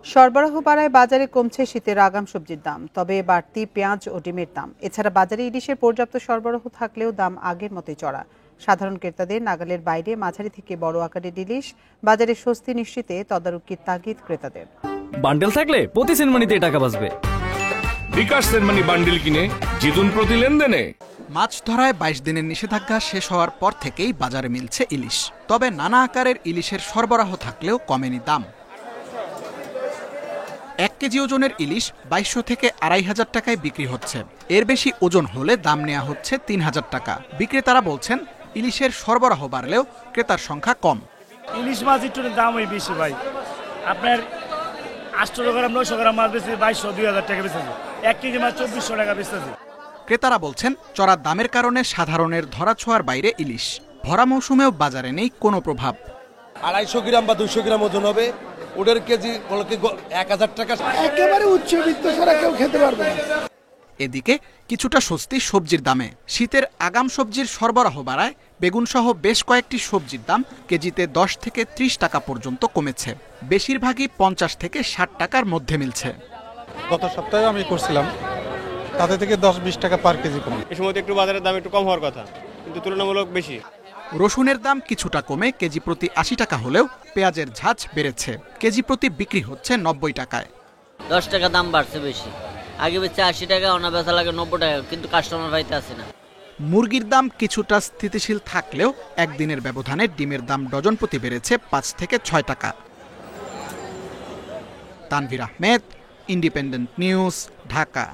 সরবরাহ বাড়ায় বাজারে কমছে শীতের আগাম সবজির দাম, তবে বাড়তি পেঁয়াজ ও ডিমের দাম। এছাড়া বাজারে ইলিশের পর্যাপ্ত সরবরাহ থাকলেও দাম আগের মতোই চড়া। সাধারণ ক্রেতাদের নাগালের বাইরে মাঝারি থেকে বড় আকারের ইলিশ বাজারে স্বস্তি নিশ্চিতে তদারকির তাগিদ ক্রেতাদের। বান্ডেল থাকলে প্রতি সেনমানিতে টাকা বাঁচবে। বিকাশ সেনমানি বান্ডেল কিনে জিতুন প্রতি লেনদেনে। মাছ ধরায় ২২ দিনের নিষেধাজ্ঞা শেষ হওয়ার পর থেকেই বাজারে মিলছে ইলিশ। তবে নানা আকারের ইলিশের সরবরাহ থাকলেও কমেনি দাম। ১ কেজি ওজনের ইলিশ ২২০০ থেকে ২৫০০ টাকায় বিক্রি হচ্ছে। এর বেশি ওজন হলে দাম নেওয়া হচ্ছে ৩০০০ টাকা। বিক্রেতারা বলছেন ইলিশের সরবরাহ বাড়লেও ক্রেতার সংখ্যা কম। ইলিশ মাছ একটু দামই বেশি ভাই। আপনার ৮০০ গ্রাম ৯০০ গ্রাম মাছ বেশি ২২০০-২০০০ টাকা বেচেছে। ১ কেজি মাছ ২৪০০ টাকা বেচেছে। ক্রেতারা বলছেন চড়া দামের কারণে সাধারণের ধরাছোঁয়ার বাইরে ইলিশ। ভরা মৌসুমেও বাজারে নেই কোনো প্রভাব। ২৫০ গ্রাম বা ২০০ গ্রাম ওজন হবে, ওটার কেজি ১০০০ টাকা। একেবারে উচ্চবিত্ত ছাড়া কেউ খেতে পারবে না। এদিকে কিছুটা স্বস্তি সবজির দামে। শীতের আগাম সবজির সরবরাহ বাড়ায় বেগুন সহ বেশ কয়েকটি সবজির দাম কেজিতে ১০ থেকে ৩০ টাকা পর্যন্ত কমেছে। বেশিরভাগই ৫০ থেকে ৬০ টাকার মধ্যে মিলছে। গত সপ্তাহে আমি করছিলাম, তাতে থেকে ১০-২০ টাকা পার কেজি কমে। এই সময় একটু বাজারের দাম একটু কম হওয়ার কথা, কিন্তু তুলনামূলক বেশি। রসুনের দাম কিছুটা কমে কেজি প্রতি ৮০ টাকা হলেও পেঁয়াজের ঝাঁজ বেড়েছে। কেজি প্রতি বিক্রি হচ্ছে ৯০ টাকায়। ১০ টাকা দাম বাড়ছে বেশি। আগে বেচে ৮০ টাকা, অনা বেচা লাগে ৯০ টাকা, কিন্তু কাস্টমার পাইতে আসে না। মুরগির দাম কিছুটা স্থিতিশীল থাকলেও একদিনের ব্যবধানে ডিমের দাম ডজন প্রতি বেড়েছে ৫ থেকে ৬ টাকা। Tanvir Ahmed, independent news, Dhaka.